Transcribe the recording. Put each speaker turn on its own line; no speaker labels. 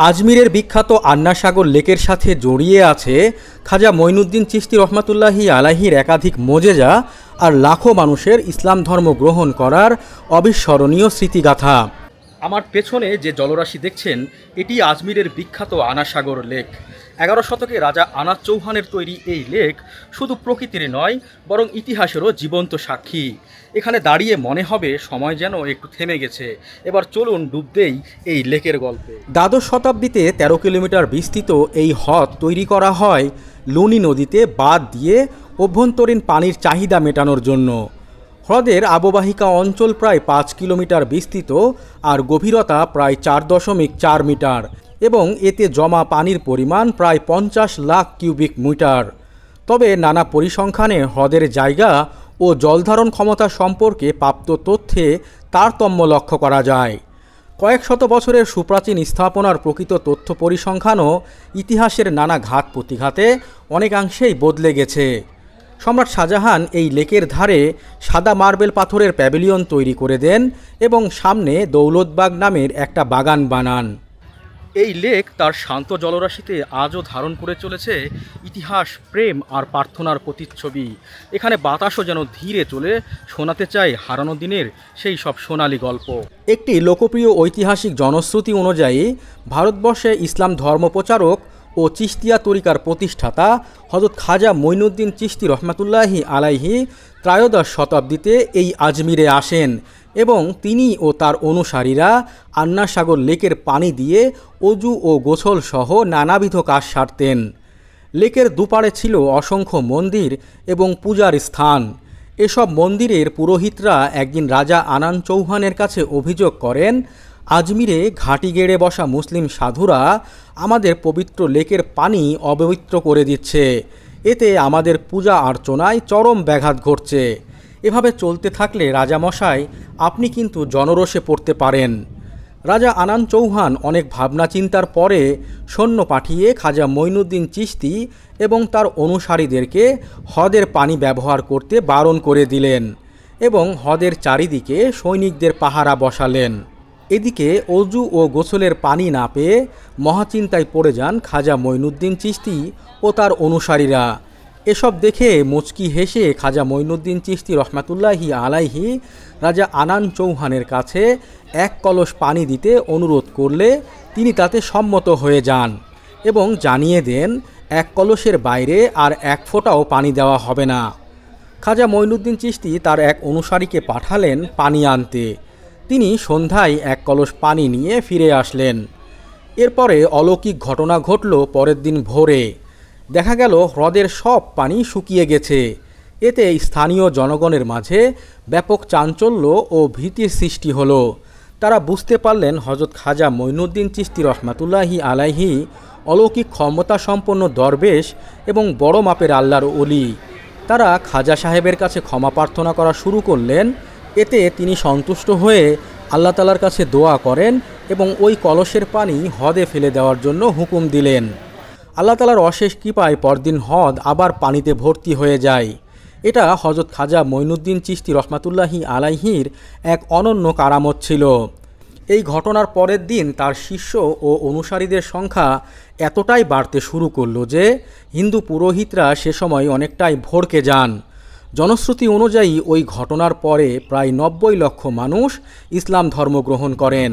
আজমিরের বিখ্যাত আন্না সাগর লেকের সাথে জড়িয়ে আছে খাজা মঈনুদ্দিন চিশতি রহমাতুল্লাহি আলাইহির একাধিক মোজেজা আর লাখো মানুষের ইসলাম ধর্ম গ্রহণ করার অবিস্মরণীয় স্মৃতিগাথা। আমার পেছনে যে জলরাশি দেখছেন এটি আজমিরের বিখ্যাত আনা সাগর লেক। 11 শতকে রাজা আনাস চৌহানের তৈরি এই লেক শুধু প্রকৃতির নয় বরং ইতিহাসেরও জীবন্ত সাক্ষী। এখানে দাঁড়িয়ে মনে হবে সময় যেন একটু থেমে গেছে। এবার চলুন ডুব দেই এই লেকের গল্পে। দ্বাদশ শতাব্দীতে 13 কিলোমিটার বিস্তৃত এই হ্রদ তৈরি করা হয় লুনি নদীতে বাঁধ দিয়ে অভ্যন্তরীণ পানির চাহিদা মেটানোর জন্য। হ্রদের আববাহিকা অঞ্চল প্রায় 5 কিলোমিটার বিস্তৃত আর গভীরতা প্রায় 4.4 মিটার এবং এতে জমা পানির পরিমাণ প্রায় 50 লাখ কিউবিক মিটার। তবে নানা পরিসংখ্যানে হ্রদের জায়গা ও জলধারণ ক্ষমতা সম্পর্কে প্রাপ্ত তথ্যে তারতম্য লক্ষ্য করা যায়। কয়েক শত বছরের সুপ্রাচীন স্থাপনার প্রকৃত তথ্য পরিসংখ্যানও ইতিহাসের নানা ঘাত প্রতিঘাতে অনেকাংশেই বদলে গেছে। সম্রাট শাহজাহান এই লেকের ধারে সাদা মার্বেল পাথরের প্যাভিলিয়ন তৈরি করে দেন এবং সামনে দৌলতবাগ নামের একটা বাগান বানান। এই লেক তার শান্ত জলরাশিতে আজও ধারণ করে চলেছে ইতিহাস, প্রেম আর প্রার্থনার প্রতিচ্ছবি। এখানে বাতাসও যেন ধীরে চলে শোনাতে চায় হারানো দিনের সেই সব সোনালি গল্প। একটি লোকপ্রিয় ঐতিহাসিক জনশ্রুতি অনুযায়ী ভারতবর্ষে ইসলাম ধর্মপ্রচারক ও চিশতিয়া তরিকার প্রতিষ্ঠাতা হযরত খাজা মঈনুদ্দিন চিশতি রহমাতুল্লাহি আলাইহি ত্রয়োদশ শতাব্দীতে এই আজমিরে আসেন এবং তিনি ও তার অনুসারীরা আন্না সাগর লেকের পানি দিয়ে অজু ও গোসল সহ নানাবিধ কাজ সারতেন। লেকের দুপারে ছিল অসংখ্য মন্দির এবং পূজার স্থান। এসব মন্দিরের পুরোহিতরা একদিন রাজা আনান চৌহানের কাছে অভিযোগ করেন, আজমিরে ঘাঁটি গেড়ে বসা মুসলিম সাধুরা আমাদের পবিত্র লেকের পানি অপবিত্র করে দিচ্ছে, এতে আমাদের পূজা অর্চনায় চরম ব্যাঘাত ঘটছে। এভাবে চলতে থাকলে রাজামশাই আপনি কিন্তু জনরোষে পড়তে পারেন। রাজা আনান চৌহান অনেক ভাবনা চিন্তার পরে সৈন্য পাঠিয়ে খাজা মঈনুদ্দিন চিশতি এবং তার অনুসারীদেরকে হ্রদের পানি ব্যবহার করতে বারণ করে দিলেন এবং হ্রদের চারিদিকে সৈনিকদের পাহারা বসালেন। এদিকে অজু ও গোসলের পানি না পেয়ে মহাচিন্তায় পড়ে যান খাজা মঈনুদ্দিন চিশতি ও তার অনুসারীরা। এসব দেখে মুচকি হেসে খাজা মঈনুদ্দিন চিশতি রহমাতুল্লাহি আলাইহি রাজা আনান চৌহানের কাছে 1 কলস পানি দিতে অনুরোধ করলে তিনি তাতে সম্মত হয়ে যান এবং জানিয়ে দেন 1 কলসের বাইরে আর 1 ফোঁটাও পানি দেওয়া হবে না। খাজা মঈনুদ্দিন চিশতি তার এক অনুসারীকে পাঠালেন পানি আনতে। তিনি সন্ধ্যায় 1 কলস পানি নিয়ে ফিরে আসলেন। এরপরে অলৌকিক ঘটনা ঘটল পরের দিন ভোরে। দেখা গেল হ্রদের সব পানি শুকিয়ে গেছে। এতে স্থানীয় জনগণের মাঝে ব্যাপক চাঞ্চল্য ও ভীতির সৃষ্টি হলো। তারা বুঝতে পারলেন হযরত খাজা মঈনুদ্দিন চিশতি রহমাতুল্লাহি আলাইহি অলৌকিক ক্ষমতা সম্পন্ন দরবেশ এবং বড় মাপের আল্লাহর ওলি। তারা খাজা সাহেবের কাছে ক্ষমা প্রার্থনা করা শুরু করলেন। এতে তিনি সন্তুষ্ট হয়ে আল্লাহ তাআলার কাছে দোয়া করেন এবং ওই কলসের পানি হ্রদে ফেলে দেওয়ার জন্য হুকুম দিলেন। আল্লাহ তাআলার অশেষ কৃপায় পরদিন হ্রদ আবার পানিতে ভর্তি হয়ে যায়। এটা হযরত খাজা মঈনুদ্দিন চিশতি রহমাতুল্লাহি আলাইহির এক অনন্য কারামত ছিল। এই ঘটনার পরের দিন তার শিষ্য ও অনুসারীদের সংখ্যা এতটাই বাড়তে শুরু করলো যে হিন্দু পুরোহিতরা সে সময় অনেকটাই ভড়কে যান। জনশ্রুতি অনুযায়ী ওই ঘটনার পরে প্রায় 90 লক্ষ মানুষ ইসলাম ধর্ম গ্রহণ করেন।